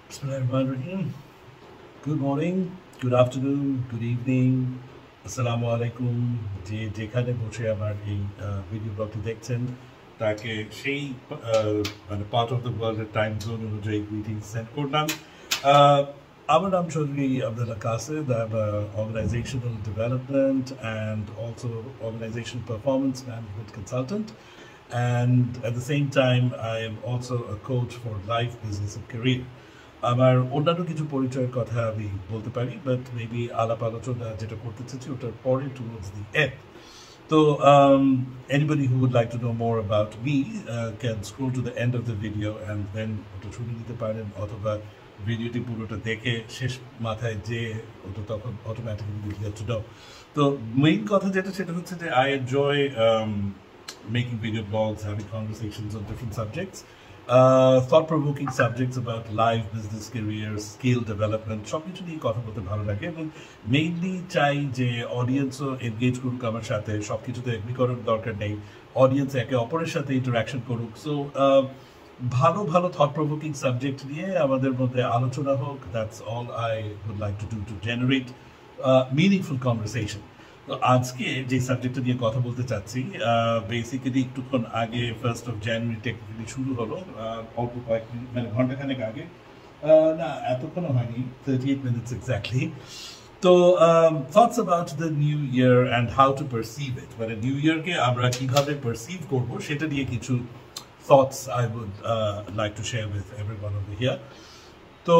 Bismillahirrahmanirrahim. Good morning, good afternoon, good evening. Assalamu alaikum. যে যেখানে বসে আমার এই ভিডিও ব্লগটি দেখছেন তাকে সেই মানে পার্ট অফ দ্য ওয়ার্ল্ডের টাইম জোন অনুযায়ী গ্রিটিংস সেন্ড করলাম। আমার নাম Chowdhury Abdullah Qasid. I'm an organizational development and also organizational performance management consultant. And at the same time, I am also a coach for life, business, and career. আমার অন্যান্য কিছু পরিচয়ের কথা আমি বলতে পারি, বাট মেবি আলাপ আলোচনা যেটা করতে চাচ্ছি ওটার পরে টুয়ার্ডস দি এন্ড। তো anybody who would like to know more about me can scroll to the end of the video and then ওটা শুনে নিতে পারেন, অথবা ভিডিওটি পুরোটা দেখে শেষ মাথায় যে ওটা তখন automatically will get to know. তো মেইন কথা যেটা সেটা হচ্ছে যে I enjoy making video blogs, having conversations on different subjects, thought-provoking subjects about life, business, career, skill development, সব কিছু নিয়ে কথা বলতে ভালো লাগে এবং মেইনলি চাই যে অডিয়েন্সও এনগেজ করুক আমার সাথে। সব কিছুতে এগ্রি করার দরকার নেই, অডিয়েন্স একে অপরের সাথে ইন্টারাকশন করুক। সো ভালো ভালো থট-প্রভোকিং সাবজেক্ট নিয়ে আমাদের মধ্যে আলোচনা হোক। That's all I would like to do to generate meaningful conversation. তো আজকে যে সাবজেক্টটা নিয়ে কথা বলতে চাচ্ছি, বেসিক্যালি একটুক্ষণ আগে 1st of January টেকনিক্যালি শুরু হলো, অল্প কয়েক মিনিট মানে ঘন্টাখানেক আগে, না এতক্ষণও হয়নি, 38 minutes এক্স্যাক্টলি। তো thoughts about the new year and how to perceive it, মানে নিউ ইয়ারকে আমরা কিভাবে পারসিভ করবো সেটা নিয়ে কিছু thoughts I would like to share with everyone over here. তো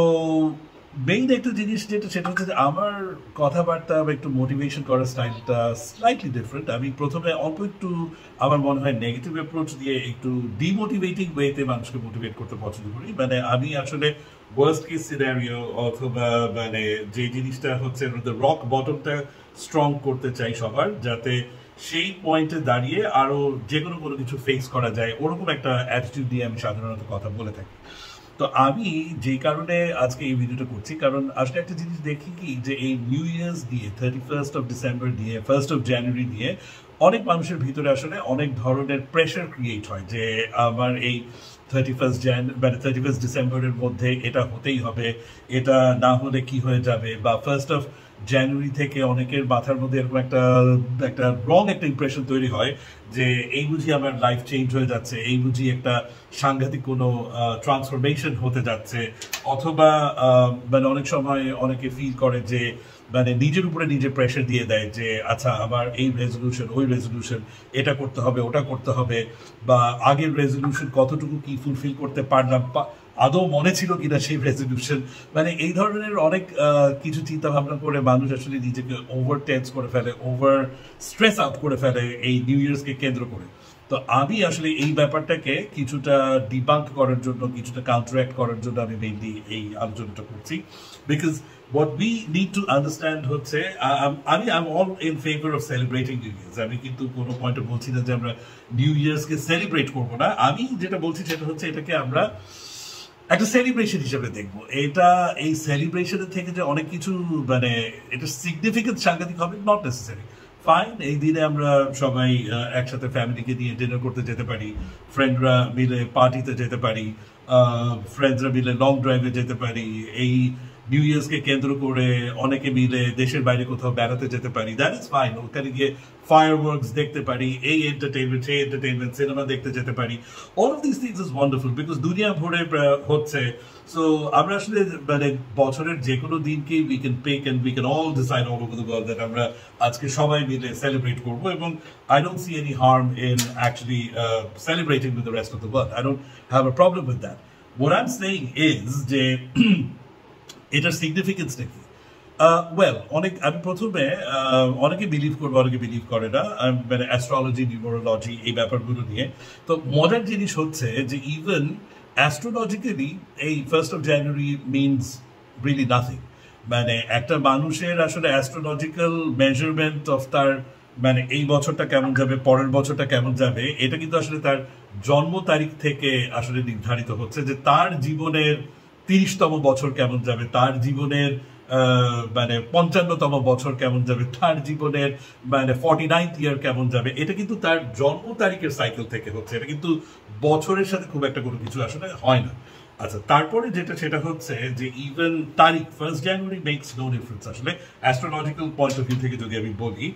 মেইন একটা জিনিস যেটা সেটা হচ্ছে যে আমার কথাবার্তা বা একটু মোটিভেশন করার স্টাইলটা স্লাইটলি ডিফারেন্ট। আমি প্রথমে অল্প একটু আমার মনে হয় নেগেটিভ অ্যাপ্রোচ দিয়ে একটু ডিমোটিভেটিং ওয়েতে মানুষকে মোটিভেট করতে পছন্দ করি। মানে আমি আসলে ওয়ার্স্ট কেস সিনারিও অথবা মানে যে জিনিসটা হচ্ছে রক বটমটা স্ট্রং করতে চাই সবার, যাতে সেই পয়েন্টে দাঁড়িয়ে আরও যে কোনো কিছু ফেস করা যায়, ওরকম একটা অ্যাটিটিউড দিয়ে আমি সাধারণত কথা বলে থাকি। তো আমি যে কারণে আজকে এই ভিডিওটা করছি, কারণ আসলে একটা জিনিস দেখি কি যে এই নিউ ইয়ার্স দিয়ে 31st of December দিয়ে 1st of January দিয়ে অনেক মানুষের ভিতরে আসলে অনেক ধরনের প্রেশার ক্রিয়েট হয় যে আমার এই 31st ডিসেম্বরের মধ্যে এটা হতেই হবে, এটা না হলে কি হয়ে যাবে, বা 1st of January থেকে অনেকের মাথার মধ্যে এরকম একটা একটা রং একটা ইমপ্রেশন তৈরি হয় যে এই বুঝি আমার লাইফ চেঞ্জ হয়ে যাচ্ছে, এই বুঝি একটা সাংঘাতিক কোনো ট্রান্সফরমেশন হতে যাচ্ছে, অথবা মানে অনেক সময় অনেকে ফিল করে যে মানে নিজের উপরে নিজে প্রেশার দিয়ে দেয় যে আচ্ছা আমার এই রেজলিউশন ওই রেজলিউশন, এটা করতে হবে ওটা করতে হবে, বা আগের রেজলিউশন কতটুকু কি ফুলফিল করতে পারলাম, আদৌ মনে ছিল কিনা সেই রেজলিউশন, মানে এই ধরনের অনেক কিছু চিন্তা ভাবনা করে মানুষ আসলে নিজেকে ওভার টেন্স করে ফেলে, ওভার স্ট্রেস আউট করে ফেলে এই নিউ ইয়ার্সকে কেন্দ্র করে। তো আমি আসলে এই ব্যাপারটাকে কিছুটা ডিবাঙ্ক করার জন্য, কিছুটা কাউন্টারঅ্যাক্ট করার জন্য আমি মেইনলি এই আলোচনাটা করছি। Because what we need to understand হচ্ছে আমি I am all in favour of celebrating new year's. আমি কিন্তু কোনো পয়েন্টে বলছি না যে আমরা নিউ ইয়ার্সকে সেলিব্রেট করবো না। আমি যেটা বলছি সেটা হচ্ছে এটাকে আমরা একটা সেলিব্রেশন হিসেবে দেখবো। এটা এই সেলিব্রেশনের থেকে যে অনেক কিছু মানে এটা সিগনিফিকেন্ট সাংঘাতিক হবে, নট নেসেসারি। ফাইন, এই দিনে আমরা সবাই একসাথে ফ্যামিলিকে নিয়ে ডিনার করতে যেতে পারি, ফ্রেন্ডরা মিলে পার্টিতে যেতে পারি, ফ্রেন্ডসরা মিলে লং ড্রাইভে যেতে পারি, এই নিউ ইয়ার্সকে কেন্দ্র করে অনেকে মিলে দেশের বাইরে কোথাও বেড়াতে যেতে পারি, দ্যাট ইজ ফাইন। ওখানে গিয়ে ফায়ারওয়ার্কস দেখতে পারি, এই এন্টারটেইনমেন্ট সেই এন্টারটেইনমেন্ট, সিনেমা দেখতে যেতে পারি। All of this things is wonderful because দুনিয়া ভরে হচ্ছে। সো আমরা আসলে মানে বছরের যে কোনো দিনকেই we can pick and we can all decide all over the world that আমরা আজকে সবাই মিলে সেলিব্রেট করবো, এবং I don't see any harm in actually celebrating with the rest of the world. I don't have a problem with that. What I am saying is যে এটার সিগনিফিকেন্সটা কি? Well, আমি প্রথমে অনেকে বিলিভ করবে, অনেকে বিলিভ করে না, মানে অ্যাস্ট্রোলজি, নিউমোরোলজি এই ব্যাপারগুলো নিয়ে। তো মজার জিনিস হচ্ছে যে ইভেন অ্যাস্ট্রোলজিক্যালি এই 1st of January means really nothing. মানে একটা মানুষের আসলে অ্যাস্ট্রোলজিক্যাল মেজারমেন্ট অফ তার মানে এই বছরটা কেমন যাবে, পরের বছরটা কেমন যাবে, এটা কিন্তু আসলে তার জন্ম তারিখ থেকে আসলে নির্ধারিত হচ্ছে যে তার জীবনের 30তম বছর কেমন যাবে, তার জীবনের মানে 55তম বছর কেমন যাবে, তার জীবনের মানে 49th ইয়ার কেমন যাবে, এটা কিন্তু তার জন্ম তারিখের সাইকেল থেকে হচ্ছে। এটা কিন্তু বছরের সাথে খুব একটা কোনো কিছু আসলে হয় না। আচ্ছা, তারপরে যেটা সেটা হচ্ছে যে ইভেন তারিখ 1 জানুয়ারি মেক্স নো ডিফারেন্স। আসলে অ্যাস্ট্রোলজিক্যাল পয়েন্ট অফ ভিউ থেকে যদি আমি বলি,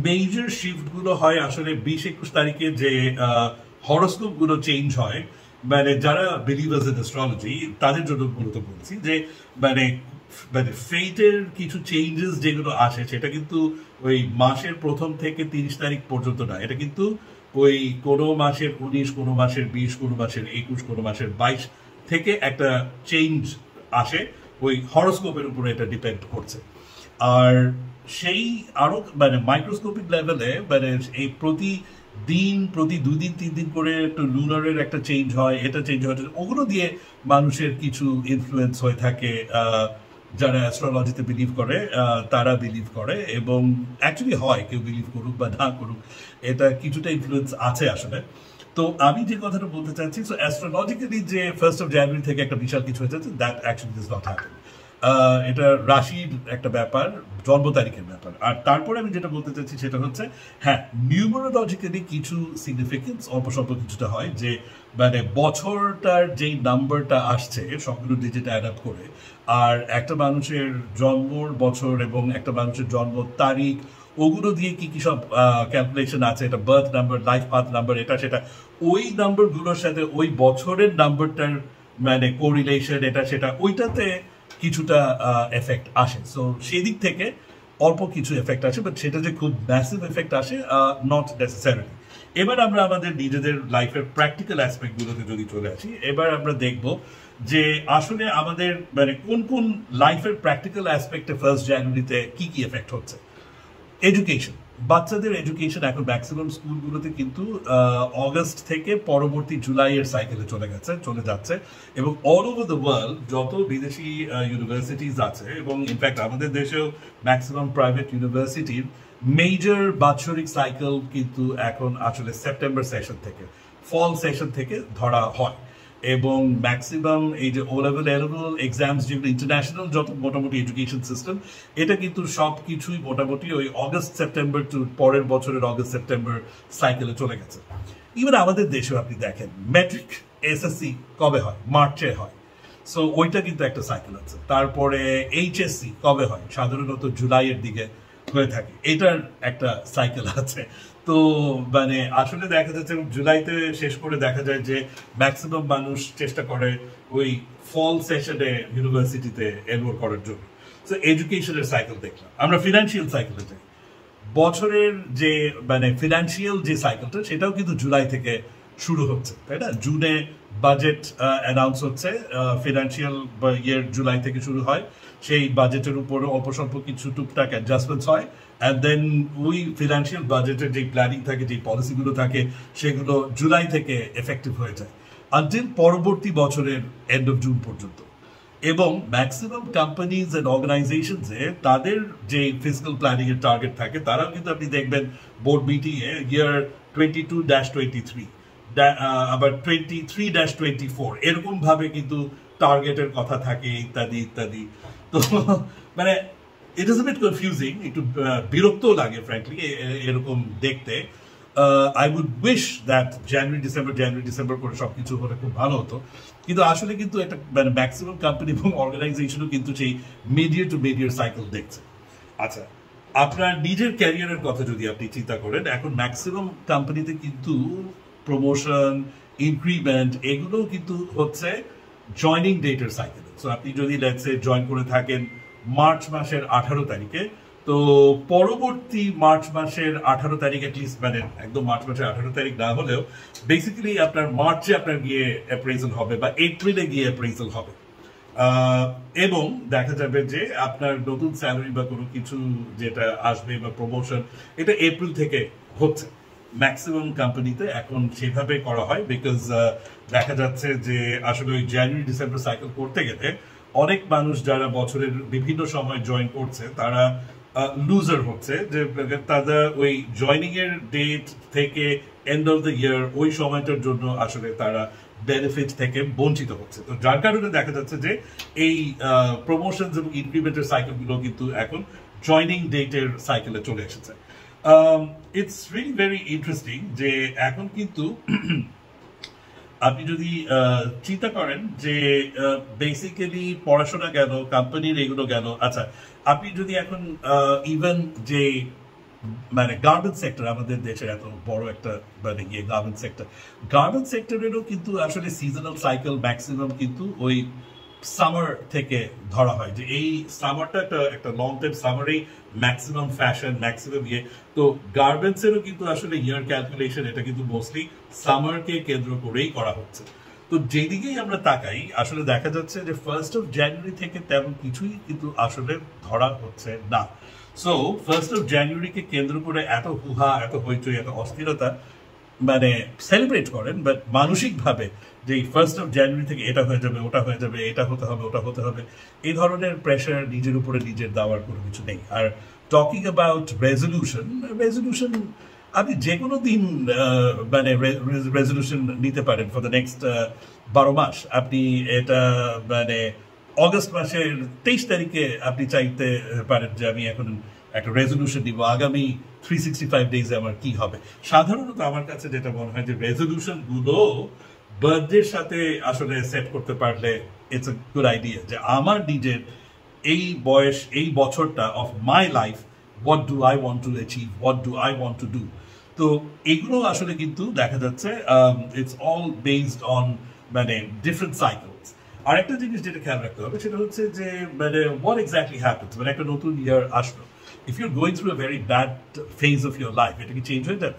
মেজর শিফট গুলো হয় আসলে 20-21 তারিখে যে হরোস্কোপ গুলো চেঞ্জ হয়, মানে যারা বিলিভার্স ইন অ্যাস্ট্রোলজি তাদের জন্য মূলত বলছি যে মানে মানে ফেটের কিছু চেঞ্জেস যেগুলো আসে সেটা কিন্তু ওই মাসের প্রথম থেকে 30 তারিখ পর্যন্ত না, এটা কিন্তু ওই কোনো মাসের 19, কোনো মাসের 20, কোনো মাসের 21, কোনো মাসের 22 থেকে একটা চেঞ্জ আসে, ওই হরোস্কোপের উপরে এটা ডিপেন্ড করছে। আর সেই আরো মানে মাইক্রোস্কোপিক লেভেলে মানে এই প্রতি 2 দিন 3 দিন করে একটু লুনারের একটা চেঞ্জ হয়, এটা চেঞ্জ হয়, ওগুলো দিয়ে মানুষের কিছু ইনফ্লুয়েন্স হয়ে থাকে। যারা অ্যাস্ট্রোলজিতে বিলিভ করে তারা বিলিভ করে, এবং অ্যাকচুয়ালি হয়, কেউ বিলিভ করুক বা না করুক, এটা কিছুটা ইনফ্লুয়েন্স আছে আসলে। তো আমি যে কথাটা বলতে চাচ্ছি, সো অ্যাস্ট্রোলজিক্যালি যে 1 জানুয়ারি থেকে একটা বিশাল কিছু হয়েছে, that actually is not happen. এটা রাশির একটা ব্যাপার, জন্ম তারিখের ব্যাপার। আর তারপরে আমি যেটা বলতে চাচ্ছি সেটা হচ্ছে, হ্যাঁ, নিউমারোলজিক্যালি কিছু সিগনিফিকেন্স অল্প স্বল্প কিছুটা হয়, যে মানে বছরটার যেই নাম্বারটা আসছে সবগুলো ডিজিট অ্যাড আপ করে, আর একটা মানুষের জন্মর বছর এবং একটা মানুষের জন্ম তারিখ, ওগুলো দিয়ে কি কি সব ক্যালকুলেশন আছে, এটা birth number, life path number, এটা সেটা, ওই নাম্বারগুলোর সাথে ওই বছরের নাম্বারটার মানে কোরিলেশন, এটা সেটা, ওইটাতে কিছুটা এফেক্ট আসে। সো সেদিক থেকে অল্প কিছু এফেক্ট আসে, বাট সেটা যে খুব ম্যাসিভ এফেক্ট আসে নট নেসেসারিলি। এবার আমরা আমাদের নিজেদের লাইফের প্র্যাকটিক্যাল অ্যাসপেক্টগুলোতে যদি চলে আসি, এবার আমরা দেখব যে আসলে আমাদের মানে কোন কোন লাইফের প্র্যাকটিক্যাল অ্যাসপেক্টে 1 জানুয়ারিতে কি কি এফেক্ট হচ্ছে। এডুকেশন, বাচ্চাদের এডুকেশন এখন ম্যাক্সিমাম স্কুলগুলোতে কিন্তু অগস্ট থেকে পরবর্তী জুলাইয়ের সাইকেলে চলে যাচ্ছে, এবং অল ওভার দ্য ওয়ার্ল্ড যত বিদেশি ইউনিভার্সিটিজ আছে, এবং ইনফ্যাক্ট আমাদের দেশেও ম্যাক্সিমাম প্রাইভেট ইউনিভার্সিটির মেজর বাৎসরিক সাইকেল কিন্তু এখন আসলে সেপ্টেম্বর সেশন থেকে, ফল সেশন থেকে ধরা হয়। এবং ম্যাক্সিমাম এই যে ও লেভেল এক্সামস যেগুলো ইন্টারন্যাশনাল যত মোটামুটি এডুকেশন সিস্টেম, এটা কিন্তু সব কিছুই মোটামুটি ওই অগস্ট সেপ্টেম্বর টু পরের বছরের অগস্ট সেপ্টেম্বর সাইকেলে চলে গেছে। ইভেন আমাদের দেশেও আপনি দেখেন ম্যাট্রিক এসএসসি কবে হয়, মার্চে হয়, সো ওইটা কিন্তু একটা সাইকেল আছে। তারপরে এইচএসসি কবে হয়, সাধারণত জুলাইয়ের দিকে হয়ে থাকে, এটার একটা সাইকেল আছে। তো মানে আসলে দেখা যাচ্ছে জুলাইতে শেষ করে দেখা যায় যে ম্যাক্সিমাম মানুষ চেষ্টা করে ওই ফল সেশনে ইউনিভার্সিটিতে এনরোল করার জন্য। তো এডুকেশনের সাইকেল দেখলাম, আমরা ফিনান্সিয়াল সাইকেলে যাই, বছরের যে মানে ফিনান্সিয়াল যে সাইকেলটা সেটাও কিন্তু জুলাই থেকে শুরু হচ্ছে, তাই না? জুনে বাজেট অ্যানাউন্স হচ্ছে, ফিনান্সিয়াল ইয়ার জুলাই থেকে শুরু হয়, সেই বাজেটের উপর অল্প স্বল্প কিছু টুকটাক অ্যাডজাস্টমেন্টস হয়, অ্যান্ড দেন ওই ফিনান্সিয়াল বাজেটের যে প্ল্যানিং থাকে, যে পলিসিগুলো থাকে, সেগুলো জুলাই থেকে এফেক্টিভ হয়ে যায় আনটিল পরবর্তী বছরের এন্ড অফ জুন পর্যন্ত। এবং ম্যাক্সিমাম কোম্পানিজ এন্ড অর্গানাইজেশনসে তাদের যে ফিজিক্যাল প্ল্যানিং এর টার্গেট থাকে, তারাও কিন্তু আপনি দেখবেন বোর্ড মিটিংয়ে ইয়ার 22-23, আবার 23-24 এরকম ভাবে কিন্তু টার্গেটের কথা থাকে, ইত্যাদি ইত্যাদি। তো মানে it is a bit confusing, একটু বিরক্তও লাগে ফ্র্যাঙ্কলি এরকম দেখতে। I would wish that January December করে সবকিছু হলে খুব ভালো হতো, কিন্তু আসলে কিন্তু একটা মানে ম্যাক্সিমাম কোম্পানি এবং অর্গানাইজেশনও কিন্তু সেই মিডিয়ার টু মিডিয়ার সাইকেল দেখছে। আচ্ছা, আপনার নিজের ক্যারিয়ারের কথা যদি আপনি চিন্তা করেন, এখন ম্যাক্সিমাম কোম্পানিতে কিন্তু প্রমোশন, ইনক্রিমেন্ট এগুলো কিন্তু হচ্ছে জয়নিং ডেটের সাইকেল। সো আপনি যদি লেটসে জয়েন করে থাকেন মার্চ মাসের 18 তারিখে, তো পরবর্তী মার্চ মাসের 18 তারিখ অ্যাটলিস্ট, মানে একদম মার্চ মাসের 18 তারিখ না হলেও বেসিক্যালি আপনার মার্চে আপনার গিয়ে অ্যাপ্রেজাল হবে বা এপ্রিলে গিয়ে অ্যাপ্রেজাল হবে, এবং দেখা যাবে যে আপনার নতুন স্যালারি বা কোনো কিছু যেটা আসবে বা প্রমোশন, এটা এপ্রিল থেকে হচ্ছে। ম্যাক্সিমাম কোম্পানিতে এখন সেভাবে করা হয়, বিকজ দেখা যাচ্ছে যে আসলে ওই জানুয়ারি ডিসেম্বর সাইকেল করতে গেলে অনেক মানুষ যারা বছরের বিভিন্ন সময় জয়েন করছে তারা লুজার হচ্ছে, যে তাদের ওই জয়নিং এর ডেট থেকে এন্ড অফ দ্য ইয়ার ওই সময়টার জন্য আসলে তারা বেনিফিট থেকে বঞ্চিত হচ্ছে। তো যার কারণে দেখা যাচ্ছে যে এই প্রমোশন এবং ইনক্রিমেন্টের সাইকেলগুলো কিন্তু এখন জয়নিং ডেটের সাইকেলে চলে এসেছে। ইটস রিয়েলি ভেরি ইন্টারেস্টিং যে এখন কিন্তু আপনি যদি চিন্তা করেন যে বেসিক্যালি পড়াশোনা গেল, কোম্পানির এগুলো গেল, আচ্ছা আপনি যদি এখন ইভেন যে মানে গার্মেন্টস সেক্টর, আমাদের দেশের এত বড় একটা মানে গার্মেন্টস সেক্টরেরও কিন্তু আসলে সিজনাল সাইকেল ম্যাক্সিমাম কিন্তু ওই সামার থেকে ধরা হয়, যে এই সামারটা একটা লং টাইম সামারেই ম্যাক্সিমাম ফ্যাশন ম্যাক্সিমাম তো গার্মেন্টসেরও কিন্তু আসলে ইয়ার ক্যালকুলেশন এটা কিন্তু মোস্টলি সামারকে কেন্দ্র করেই করা হচ্ছে। তো যেদিকেই আমরা তাকাই আসলে দেখা যাচ্ছে যে 1st of January থেকে তেমন কিছুই কিন্তু আসলে ধরা হচ্ছে না। সো 1st of January কে কেন্দ্র করে এত হুহা, এত হইচই, এত অস্থিরতা মানে সেলিব্রেট করেন, বাট মানসিকভাবে যে 1st of January থেকে এটা হয়ে যাবে, ওটা হয়ে যাবে, এটা হতে হবে, ওটা হতে হবে, এই ধরনের প্রেশার নিজের উপরে নিজের দেওয়ার কোনো কিছু নেই। আর টকিং অ্যাবাউট রেজলিউশন আপনি যে কোনো দিন মানে রেজলিউশন নিতে পারেন ফর দ্য নেক্সট 12 মাস। আপনি এটা মানে অগস্ট মাসের 23 তারিখে আপনি চাইতে পারেন যে আমি এখন একটা রেজলিউশন দিব আগামী 365 ডেজে আমার কি হবে। সাধারণত আমার কাছে যেটা মনে হয় যে রেজলিউশন গুলো বার্থডের সাথে আসলে সেট করতে পারলে ইটস আ গুড আইডিয়া, যে আমার নিজের এই বয়স, এই বছরটা of my life, what do I want to achieve, what do I want to do. তো এগুলো আসলে কিন্তু দেখা যাচ্ছে ইটস অল বেসড অন মানে ডিফারেন্ট সাইকেলস। আর একটা জিনিস যেটা খেয়াল রাখতে হবে সেটা হচ্ছে যে মানে হোয়াট এক্স্যাক্টলি হ্যাপেন্স, মানে একটা নতুন ইয়ার আসলো, if your going through a very bad phase of your life, এটা কি চেঞ্জ হয়ে যাবে?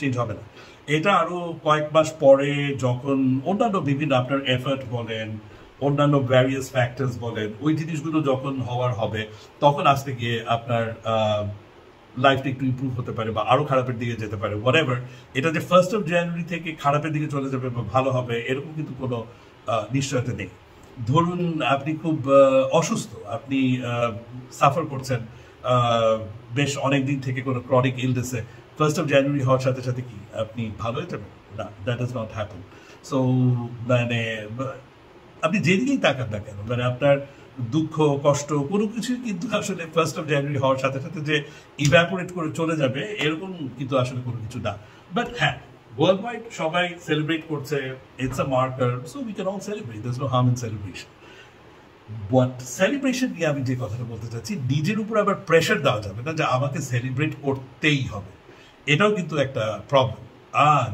চেঞ্জ হবে না। এটা আরো কয়েক মাস পরে যখন অন্যান্য বিভিন্ন আপনার এফার্ট বলেন, অন্যান্য ভ্যারিয়াস ফ্যাক্টরস বলেন, ওই জিনিসগুলো যখন হওয়ার হবে তখন আসতে গিয়ে আপনার লাইফটা একটু ইম্প্রুভ হতে পারে বা আরো খারাপের দিকে যেতে পারে, হোয়াটএভার। এটা যে 1st of January থেকে খারাপের দিকে চলে যাবে বা ভালো হবে এরকম কিন্তু কোনো নিশ্চয়তা নেই। ধরুন আপনি খুব অসুস্থ, আপনি সাফার করছেন বেশ অনেকদিন থেকে কোনো ক্রনিক ইলনেসে, 1st of January হওয়ার সাথে সাথে কি আপনি ভালো হয়ে যাবেন? না, that does not happen. So মানে আপনি যেদিকেই তাকান না কেন, মানে আপনার দুঃখ কষ্ট কোনো কিছুই কিন্তু আসলে 1st of January হওয়ার সাথে সাথে যে ইভ্যাপোরেট করে চলে যাবে এরকম কিন্তু আসলে কোনো কিছু না। বাট হ্যাঁ, ওয়ার্ল্ড ওয়াইড সবাই সেলিব্রেট করছে, it's a marker, so we can all celebrate, there's no harm in celebration. But celebration নিয়ে আমি যে কথাটা বলতে চাচ্ছি, নিজের উপর আবার প্রেশার দেওয়া যাবে না যে আমাকে সেলিব্রেট করতেই হবে, এটাও কিন্তু একটা প্রবলেম।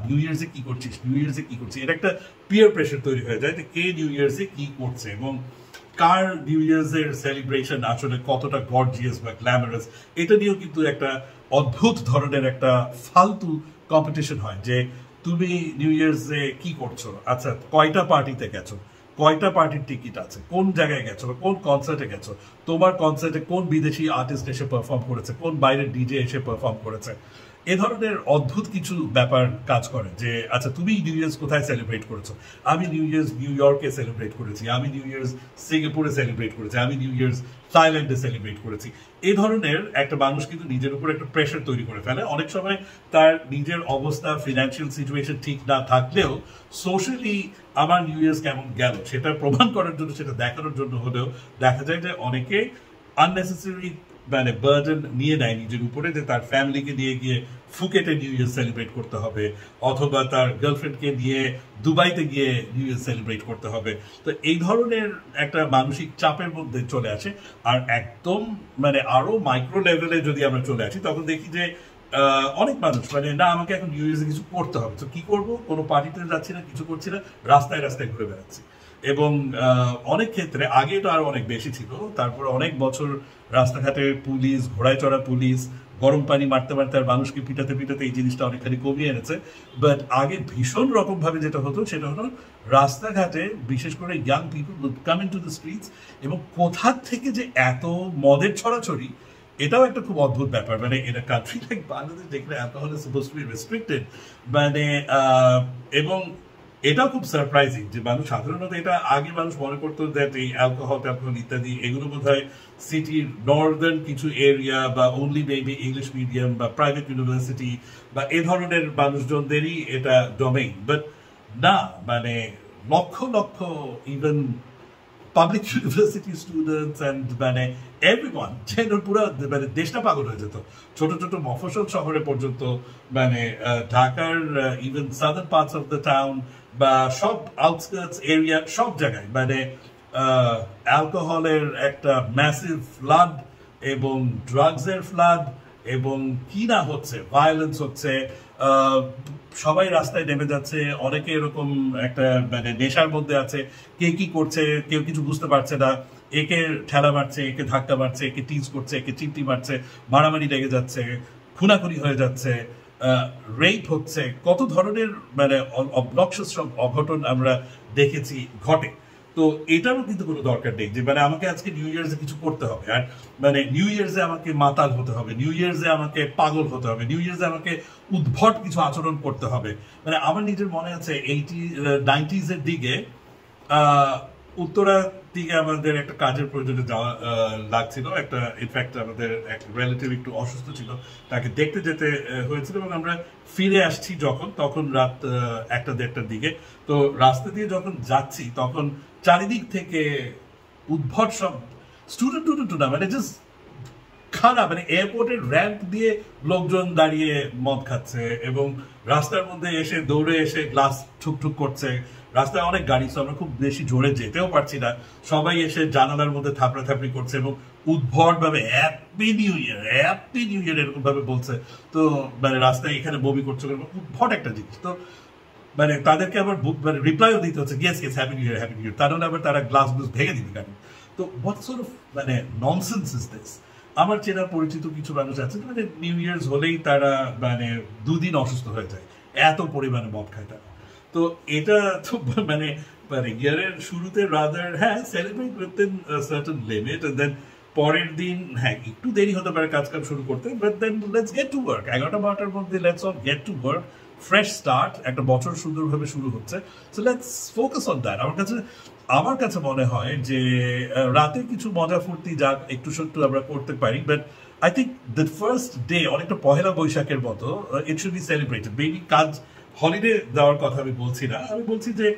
নিউ ইয়ার্সে কি করছিস, নিউ ইয়ার্সে কি করছিস, এটা একটা পিয়ার প্রেশার তৈরি হয়ে যায় যে কে নিউ ইয়ার্সে কি করছে এবং কার নিউ ইয়ার্স এর সেলিব্রেশন আসলে কতটা গর্জিয়াস বা গ্ল্যামারাস, এটা নিয়েও কিন্তু একটা অদ্ভুত ধরনের একটা ফালতু কম্পিটিশন হয় যে তুমি নিউ ইয়ার্সে কি করছো, আচ্ছা কয়টা পার্টিতে গেছো, কয়টা পার্টির টিকিট আছে, কোন জায়গায় গেছো, কোন কনসার্টে গেছো, তোমার কনসার্টে কোন বিদেশি আর্টিস্ট এসে পারফর্ম করেছে, কোন বাইরের ডিজে এসে পারফর্ম করেছে। এ ধরনের অদ্ভুত কিছু ব্যাপার কাজ করে যে আচ্ছা তুমি নিউ ইয়ার্স কোথায় সেলিব্রেট করেছো, আমি নিউ ইয়ার্স নিউ ইয়র্কে সেলিব্রেট করেছি, আমি নিউ ইয়ার্স সিঙ্গাপুরে সেলিব্রেট করেছি, আমি নিউ ইয়ার্স থাইল্যান্ডে সেলিব্রেট করেছি। এই ধরনের একটা মানুষ কিন্তু নিজের উপর একটা প্রেশার তৈরি করে ফেলে। অনেক সময় তার নিজের অবস্থা, ফিনান্সিয়াল সিচুয়েশন ঠিক না থাকলেও সোশ্যালি আমার নিউ ইয়ার্স কেমন গেল সেটা প্রমাণ করার জন্য, সেটা দেখানোর জন্য হলেও দেখা যায় যে অনেকে আননেসেসারি মানে বার্ডেন নিয়ে নেয় নিজের উপরে, যে তার ফ্যামিলিকে নিয়ে গিয়ে ফুকেটে নিউ ইয়ার সেলিব্রেট করতে হবে, অথবা তার গার্লফ্রেন্ডকে নিয়ে দুবাইতে গিয়ে নিউ ইয়ার সেলিব্রেট করতে হবে। তো এই ধরনের একটা মানসিক চাপের মধ্যে চলে আসে। আর একদম মানে আরো মাইক্রো লেভেলে যদি আমরা চলে আসি তখন দেখি যে অনেক মানুষ মানে না আমাকে এখন নিউ ইয়ার্সে কিছু করতে হবে, তো কি করবো, কোনো পার্টিতে যাচ্ছি না, কিছু করছি না, রাস্তায় রাস্তায় ঘুরে বেড়াচ্ছি। এবং অনেক ক্ষেত্রে আগে তো আরো অনেক বেশি ছিল, তারপরে অনেক বছর রাস্তাঘাটে পুলিশ, ঘোড়ায় চড়া পুলিশ, গরম পানি মারতে মারতে আর মানুষকে পিটাতে পিটাতে এই জিনিসটা অনেকখানি কমিয়ে এনেছে। বাট আগে ভীষণ রকম ভাবে যেটা হতো সেটা হলো রাস্তাঘাটে বিশেষ করে young people would come into the streets, এবং কোথা থেকে যে এত মদের ছড়াছড়ি, এটাও একটা খুব অদ্ভুত ব্যাপার। মানে এটা কান্ট্রি লাইক বাংলাদেশ যেখানে alcohol is supposed to B restricted, মানে এটাও খুব সারপ্রাইজিং যে মানুষ সাধারণত এটা আগে মানুষ মনে করতো দ্যাট এই অ্যালকোহল ইত্যাদি এগুলো বোধ হয় সিটির নর্দার্ন কিছু এরিয়া বা অনলি মেবি ইংলিশ মিডিয়াম বা প্রাইভেট ইউনিভার্সিটি বা এ ধরনের মানুষজনদেরই এটা ডোমেইন। বাট না, মানে lakh lakh even public university students and মানে এভরিওয়ান যেন পুরো মানে দেশটা পাগল হয়ে যেত। ছোট ছোট মফস্বল শহরে পর্যন্ত মানে ঢাকার even southern parts of the town বা সব আউটস্কার্টস এরিয়া সব জায়গায় মানে অ্যালকোহলের একটা ম্যাসিভ ফ্লাড এবং ড্রাগসের ফ্লাড এবং কি না হচ্ছে, ভায়োলেন্স হচ্ছে, সবাই রাস্তায় নেমে যাচ্ছে, অনেকে এরকম একটা মানে নেশার মধ্যে আছে, কে কি করছে কেউ কিছু বুঝতে পারছে না, একে ঠেলা মারছে, একে ধাক্কা মারছে, একে টিজ করছে, একে চিমটি মারছে, মারামারি লেগে যাচ্ছে, খুনাখুনি হয়ে যাচ্ছে, রেপ হচ্ছে, কত ধরনের মানে অবনক্সাস সব অঘটন আমরা দেখেছি ঘটে। তো এটারও কিন্তু কোনো দরকার নেই যে মানে আমাকে আজকে নিউ ইয়ার্সে কিছু করতে হবে, আর মানে নিউ ইয়ার্সে আমাকে মাতাল হতে হবে, নিউ ইয়ার্সে আমাকে পাগল হতে হবে, নিউ ইয়ার্সে আমাকে উদ্ভট কিছু আচরণ করতে হবে। মানে আমার নিজের মনে আছে 90s এর দিকে উত্তরার দিকে আমাদের একটা কাজের প্রয়োজনে যাওয়া লাগছিল, একটা ইনফ্যাক্ট আমাদের এক রিলেটিভ একটু অসুস্থ ছিল, তাকে দেখতে যেতে হয়েছিল এবং আমরা ফিরে আসছি তখন রাত 1-1:30টার দিকে। তো রাস্তা দিয়ে যখন যাচ্ছি তখন চারিদিক থেকে উদ্ভট সব স্টুডেন্ট না মানে জাস্ট খারাপ, মানে এয়ারপোর্টের র্যাম্প দিয়ে লোকজন দাঁড়িয়ে মদ খাচ্ছে এবং রাস্তার মধ্যে এসে দৌড়ে এসে গ্লাস ঠুকঠুক করছে। রাস্তায় অনেক গাড়ি, আমরা খুব বেশি জোরে যেতেও পারছি না, সবাই এসে জানালার মধ্যে থাপড়াথাপড়ি করছে এবং উদ্ভট ভাবে হ্যাপি নিউ ইয়ার এরকম ভাবে বলছে। তো মানে রাস্তায় এখানে বমি করছে, উদ্ভট একটা জিনিস। তো মানে তাদেরকে আবার মানে রিপ্লাইও দিতে হচ্ছে ইয়েস হ্যাপি নিউ ইয়ার, তার মানে আবার তারা গ্লাস ভেঙে দিবে গাড়ি। তো হোয়াট সর্ট অফ মানে ননসেন্স ইজ দিস? আমার চেনা পরিচিত কিছু মানুষ আছে মানে নিউ ইয়ার্স হলেই তারা মানে 2 দিন অসুস্থ হয়ে যায়, এত পরিমাণে মদ খায় তারা। তো এটা তো মানে ইয়ারের শুরুতে রাদার হ্যাঁ celebrate within certain limit, and then পরের দিন হ্যাঁ একটু দেরি হতে পারে কাজ শুরু করতে, but then let's get to work. 11টা-12টার মধ্যে let's all get to work, fresh start, একটা বছর সুন্দরভাবে শুরু হচ্ছে। So let's focus on that. আমার কাছে মনে হয় যে রাতে কিছু মজা ফুর্তি যাক একটু সত্য আমরা করতে পারি, but I think the first day অনেকটা পহেলা বৈশাখের মতো it should be celebrated. Maybe কাজ হলিডে দেওয়ার কথা আমি বলছি না, আমি বলছি যে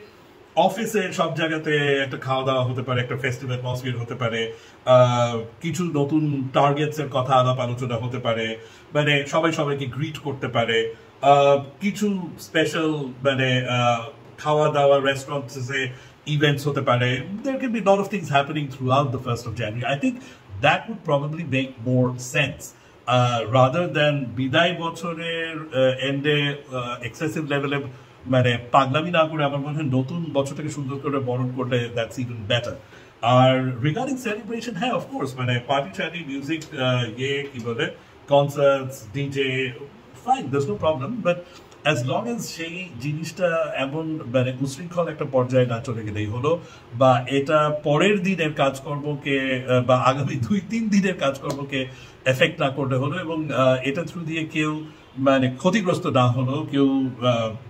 অফিসে সব জায়গাতে একটা খাওয়া দাওয়া হতে পারে, একটা ফেস্টিভ অ্যাটমসফিয়ার হতে পারে, কিছু নতুন টার্গেটস এর কথা আলাপ আলোচনা হতে পারে, মানে সবাইকে গ্রিট করতে পারে, কিছু স্পেশাল মানে খাওয়া দাওয়া রেস্টুরেন্টসে ইভেন্টস হতে পারে। There can be a lot of things happening throughout the 1st of January. I think that would probably make more sense rather than বিদায় বছরের এন্ডে এক্সেসিভ লেভেলে মানে পাগলামি না করে আমার মনে হয় নতুন বছরটাকে সুন্দর করে বরণ করলে দ্যাটস ইভেন বেটার। আর রিগার্ডিং সেলিব্রেশন, হ্যাঁ অফকোর্স মানে পার্টি শার্টি মিউজিক কি বলে concerts DJ fine, there's no problem, but as long as সেই জিনিসটা এমন মানে উশৃঙ্খল একটা পর্যায়ে না চলে গেলেই হলো, বা এটা পরের দিনের কাজকর্মকে বা আগামী 2-3 দিনের কাজকর্মকে এফেক্ট না করলে হলো, এবং এটা থ্রু দিয়ে কেউ মানে ক্ষতিগ্রস্ত না হলো, কেউ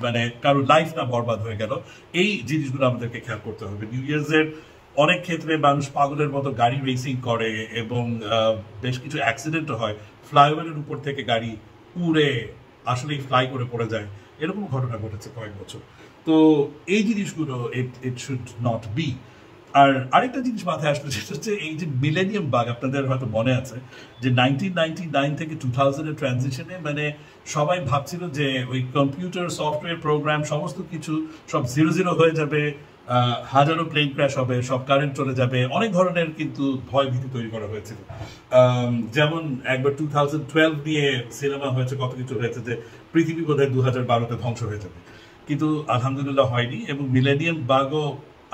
মানে কারো লাইফ না বরবাদ হয়ে গেল, এই জিনিসগুলো আমাদেরকে খেয়াল করতে হবে। নিউ ইয়ার্সের অনেক ক্ষেত্রে মানুষ পাগলের মতো গাড়ি রেসিং করে এবং বেশ কিছু অ্যাক্সিডেন্টও হয়, ফ্লাইওভারের উপর থেকে গাড়ি উড়ে আসলেই ফ্লাই করে পড়ে যায়, এরকম ঘটনা ঘটেছে কয়েক বছর। তো এই জিনিসগুলো ইট শুড নট বি। আর আরেকটা জিনিস মাথায় আসলো সেটা হচ্ছে এই যে মিলেনিয়াম বাগ, আপনাদের হয়তো মনে আছে যে 1999 থেকে 2000 এর ট্রানজিশনে মানে সবাই ভাবছিল যে ওই কম্পিউটার সফটওয়্যার প্রোগ্রাম সমস্ত কিছু সব 0-0 হয়ে যাবে, হাজারো প্লেন ক্র্যাশ হবে, সব কারেন্ট চলে যাবে, অনেক ধরনের কিন্তু ভয় ভীতি তৈরি করা হয়েছিল। যেমন একবার 2012 নিয়ে সিনেমা হয়েছে, কত কিছু হয়েছে যে পৃথিবী বোধহয় 2012তে ধ্বংস হয়ে যাবে, কিন্তু আলহামদুলিল্লাহ হয়নি এবং মিলেনিয়াম বাগও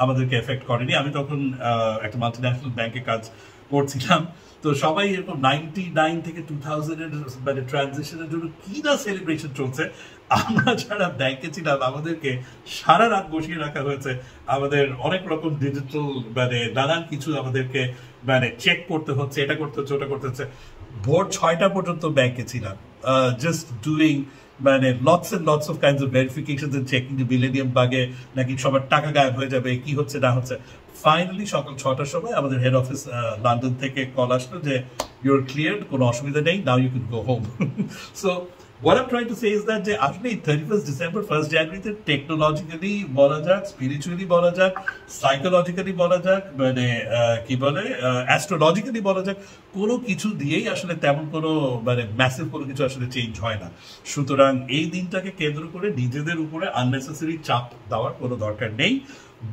আমাদেরকে এফেক্ট করেনি। আমি তখন একটা মাল্টিন্যাশনাল ব্যাংকে কাজ করছিলাম, তো সবাই এরকম 99 থেকে 2000 এর মানে ট্রানজিশনের জন্য কি না সেলিব্রেশন চলছে। আমরা যারা ব্যাংকে ছিলাম আমাদেরকে সারা রাত বসিয়ে রাখা হয়েছে, আমাদের অনেক রকম ডিজিটাল মানে নানান কিছু আমাদেরকে মানে চেক করতে হচ্ছে, এটা করতে হচ্ছে, ওটা করতে হচ্ছে। ভোর 6টা পর্যন্ত ব্যাংকে ছিলাম, জাস্ট ডুইং মানে lots and lots of kinds of verifications and checking যে মিলেনিয়াম বাগে নাকি সবার টাকা গায়েব হয়ে যাবে, কি হচ্ছে না হচ্ছে। ফাইনালি সকাল 6টার সময় আমাদের হেড অফিস লন্ডন থেকে কল আসলো যে ইউর ক্লিয়ার, কোনো অসুবিধা নেই, now you can go home. So What I'm trying to say is that যে আসলে 31st December 1st January তে টেকনোলজিক্যালি বলা যাক, স্পিরিচুয়ালি বলা যাক, সাইকোলজিক্যালি বলা যাক, মানে কি বলে অ্যাস্ট্রোলজিক্যালি বলা যাক, কোনো কিছু দিয়েই আসলে তেমন কোনো মানে ম্যাসিভ কোনো কিছু আসলে চেঞ্জ হয় না। সুতরাং এই দিনটাকে কেন্দ্র করে নিজেদের উপরে আননেসেসারি চাপ দেওয়ার কোনো দরকার নেই।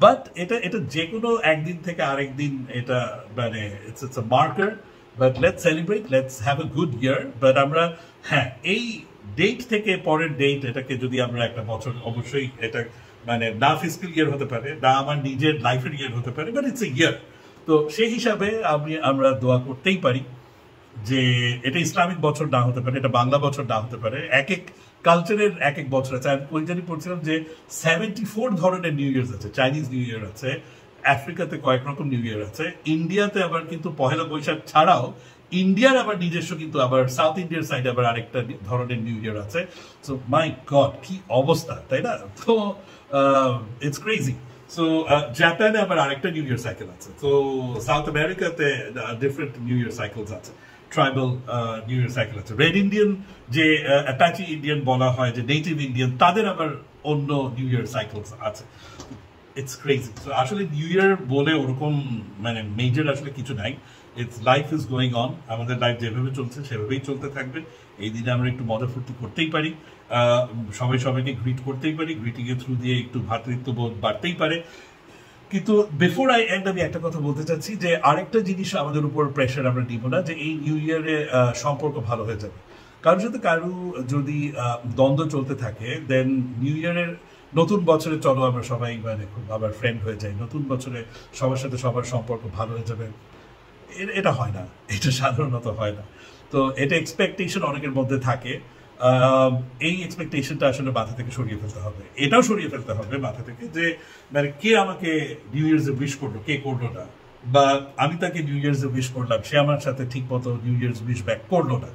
বাট এটা যে কোনো একদিন থেকে আরেকদিন এটা মানে it's a marker. But let's celebrate, let's have a good year. But আমরা হ্যাঁ এই ডেট থেকে পরের ডেট এটাকে যদি আমরা একটা বছর, অবশ্যই এটা মানে না ফিজিক্যাল ইয়ার হতে পারে, না আমার নিজের লাইফের ইয়ার হতে পারে, বাট ইটস এ ইয়ার। তো সেই হিসাবে আমরা দোয়া করতেই পারি যে এটা ইসলামিক বছর না হতে পারে, এটা বাংলা বছর না হতে পারে, এক এক কালচারের এক এক বছর আছে। আমি ওই জানি পড়ছিলাম যে 74 ধরনের নিউ ইয়ার্স আছে, চাইনিজ নিউ ইয়ার আছে, আফ্রিকাতে কয়েক রকম নিউ ইয়ার আছে, ইন্ডিয়াতে আবার কিন্তু পহেলা বৈশাখ ছাড়াও ইন্ডিয়ার আবার নিজস্ব কিন্তু আবার সাউথ ইন্ডিয়ার সাইডে আবার আরেকটা ধরনের নিউ ইয়ার আছে। সো মাই গড কি অবস্থা, তাই না? তো ইটস ক্রেজি। সো জাপানে আবার আরেকটা নিউ ইয়ার সাইকেল আছে, তো সাউথ আমেরিকাতে ডিফারেন্ট নিউ ইয়ার সাইকেলস আছে, ট্রাইবাল নিউ ইয়ার সাইকেল আছে। রেড ইন্ডিয়ান যে অ্যাপাচি ইন্ডিয়ান বলা হয়, যে নেটিভ ইন্ডিয়ান, তাদের আবার অন্য নিউ ইয়ার সাইকেলস আছে। It's crazy. সো আসলে নিউ ইয়ার বলে ওরকম মানে মেজর আসলে কিছু নাই। It's life is going on, আমাদের লাইফ যেভাবে চলছে সেভাবেই চলতে থাকবে। এই দিনে আমরা একটু মজা ফুর্তি করতেই পারি, সবাই সবাইকে গ্রিট করতেই পারি, গ্রিটিং এর থ্রু দিয়ে একটু ভ্রাতৃত্ববোধ বাড়তেই পারে। কিন্তু বিফোর আই এন্ড আমি একটা কথা বলতে চাচ্ছি যে আরেকটা জিনিস আমাদের উপর প্রেশার আমরা নিব না যে এই নিউ ইয়ারে সম্পর্ক ভালো হয়ে যাবে। কারোর সাথে কারো যদি দ্বন্দ্ব চলতে থাকে, দেন নিউ ইয়ারের নতুন বছরে চলো আমরা সবাই মানে খুব আবার ফ্রেন্ড হয়ে যাই, নতুন বছরে সবার সাথে সবার সম্পর্ক ভালো হয়ে যাবে, এটা হয় না, এটা সাধারণত হয় না। তো এটা এক্সপেকটেশন অনেকের মধ্যে থাকে, এই এক্সপেকটেশনটা আসলে মাথা থেকে সরিয়ে ফেলতে হবে। এটাও সরিয়ে ফেলতে হবে মাথা থেকে যে মানে কে আমাকে নিউ ইয়ার্স এ উইশ করলো, কে করলো না, বা আমি তাকে নিউ ইয়ার্স এ উইশ করলাম, সে আমার সাথে ঠিক মতো নিউ ইয়ার্স উইশ ব্যাক করলো না।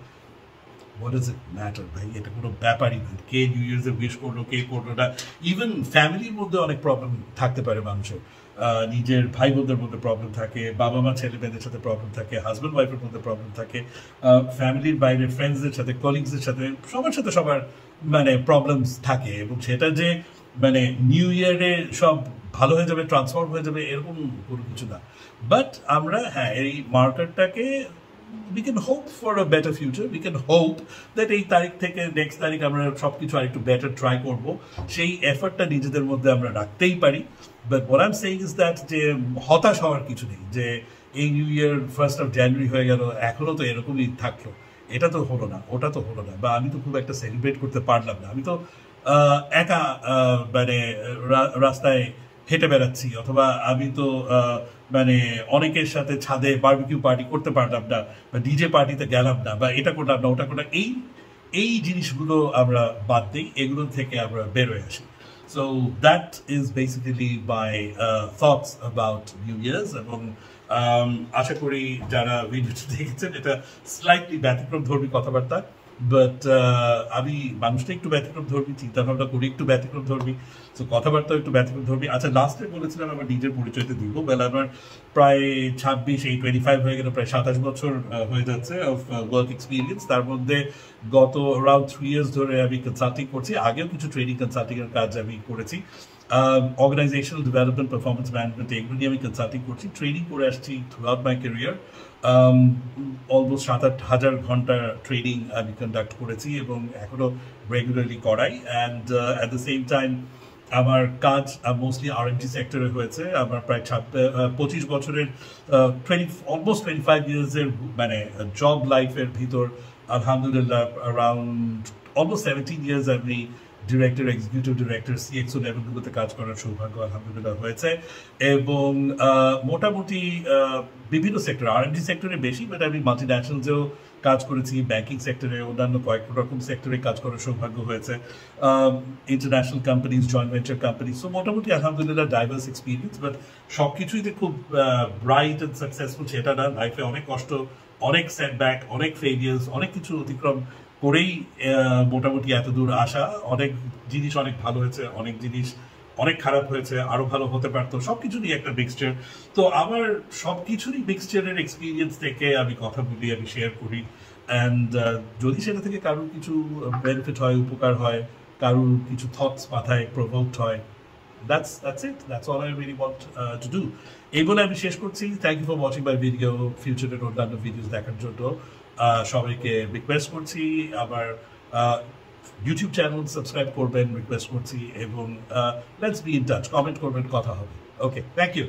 What does it matter ভাই? এটা কোনো ব্যাপারই না, কে নিউ ইয়ার্স এ উইশ করলো কে করলো না। ইভেন ফ্যামিলির মধ্যে অনেক প্রবলেম থাকতে পারে মানুষের, নিজের ভাই বোনদের মধ্যে প্রবলেম থাকে, বাবা মা ছেলে মেয়েদের সাথে প্রবলেম থাকে, হাজব্যান্ড ওয়াইফের মধ্যে প্রবলেম থাকে, ফ্যামিলির বাইরে ফ্রেন্ডসদের সাথে, কলিগসদের সাথে, সবার সাথে সবার মানে প্রবলেমস থাকে। এবং সেটা যে মানে নিউ ইয়ারে সব ভালো হয়ে যাবে, ট্রান্সফর্ম হয়ে যাবে, এরকম কোনো কিছু না। বাট আমরা হ্যাঁ এই মার্কারটাকে we can hope for a better future. We can hope that এই তারিখ থেকে নেক্সট তারিখ আমরা সবকিছু আর একটু বেটার ট্রাই করব, সেই এফর্টটা নিজেদের মধ্যে আমরা রাখতেই পারি। But what I'm saying is that যে হতাশ হওয়ার কিছু নেই যে এই new year 1st of January হয়ে গেল, এখনো তো এরকমই থাকলো, এটা তো হলো না, ওটা তো হলো না, বা আমি তো খুব একটা সেলিব্রেট করতে পারলাম না, আমি তো একা মানে রাস্তায় হেঁটে বেড়াচ্ছি, অথবা আমি তো মানে অনেকের সাথে ছাদে বারবিকিউ পার্টি করতে পারলাম না, বা ডিজে পার্টিতে গেলাম না, বা এটা করলাম না ওটা করলাম, এই জিনিসগুলো আমরা বাদ দিই, এগুলো থেকে আমরা বেরোয় আসি। So that is basically my thoughts about new years. এবং আশা করি যারা ভিডিওটি দেখেছেন এটা স্লাইটলি ব্যতিক্রম ধর্মী কথাবার্তা, বাট আমি মানুষটা একটু ব্যতিক্রম ধর্মী, চিন্তাভাবনা করি একটু ব্যতিক্রম ধর্মী, তো কথাবার্তাও একটু ব্যতিক্রম ধর্মী। আচ্ছা লাস্টে বলেছিলাম আমার নিজের পরিচয়তে দিব, বেলা আমার প্রায় 26, এই 25 হয়ে গেল, প্রায় 27 বছর হয়ে যাচ্ছে অফ ওয়ার্ক এক্সপিরিয়েন্স। তার মধ্যে গত অ্যারাউন্ড 3 ইয়ার্স ধরে আমি কনসাল্টিং করছি, আগেও কিছু ট্রেনিং কনসাল্টিং এর কাজ আমি করেছি, অর্গানাইজেশনাল ডেভেলপমেন্ট, পারফরমেন্স ম্যানেজমেন্ট, এগুলো নিয়ে আমি কনসাল্টিং করছি, ট্রেনিং করে আসছি through out my career. Almost 7-8 হাজার ঘন্টা ট্রেনিং আমি কন্ডাক্ট করেছি এবং এখনো রেগুলারলি করাই। And at the same time আমার কাজ মোস্টলি আরএমজি সেক্টরে হয়েছে। আমার প্রায় 25 বছরের অলমোস্ট 25 ইয়ার্সের মানে জব লাইফের ভিতর আলহামদুলিল্লাহ অ্যারাউন্ড অলমোস্ট 17 ইয়ার্স আমি ডিরেক্টর, এক্সিকিউটিভ ডিরেক্টর, সিএক্সও লেভেলগুলোতে কাজ করার সৌভাগ্য আলহামদুলিল্লাহ হয়েছে। এবং মোটামুটি বিভিন্ন সেক্টর, আরএমজি সেক্টরে বেশি, বাট আমি মাল্টিন্যাশনালসেও কাজ করেছি, ব্যাংকিং সেক্টরে, অন্যান্য কয়েক রকম সেক্টরে কাজ করার সৌভাগ্য হয়েছে, international companies, joint venture company. So মোটামুটি আলহামদুলিল্লাহ ডাইভার্স এক্সপিরিয়েন্স। বাট সব কিছুই যে খুব ব্রাইট অ্যান্ড সাকসেসফুল সেটা না, লাইফে অনেক কষ্ট, অনেক সেটব্যাক, অনেক ফেলিয়ার্স, অনেক কিছু অতিক্রম করেই মোটামুটি এত দূর আসা। অনেক জিনিস অনেক ভালো হয়েছে, অনেক জিনিস অনেক খারাপ হয়েছে, আরো ভালো হতে পারতো, সবকিছুরই একটা মিক্সচার। তো আমার সবকিছুরই মিক্সচারের এক্সপিরিয়েন্স থেকে আমি কথা বলি, আমি শেয়ার করি। অ্যান্ড যদি সেটা থেকে কারোর কিছু বেনিফিট হয়, উপকার হয়, কারোর কিছু থটস মাথায় প্রভোকড হয়, that's it. That's all I really want to do. এই বলে আমি শেষ করছি। Thank you for watching my video. ফিউচারের অন্যান্য ভিডিওস দেখার জন্য সবাইকে রিকোয়েস্ট করছি, আমার ইউটিউব চ্যানেল সাবস্ক্রাইব করবেন রিকোয়েস্ট করছি, এবং let's be in touch, comment করবেন, কথা হবে। Okay, thank you.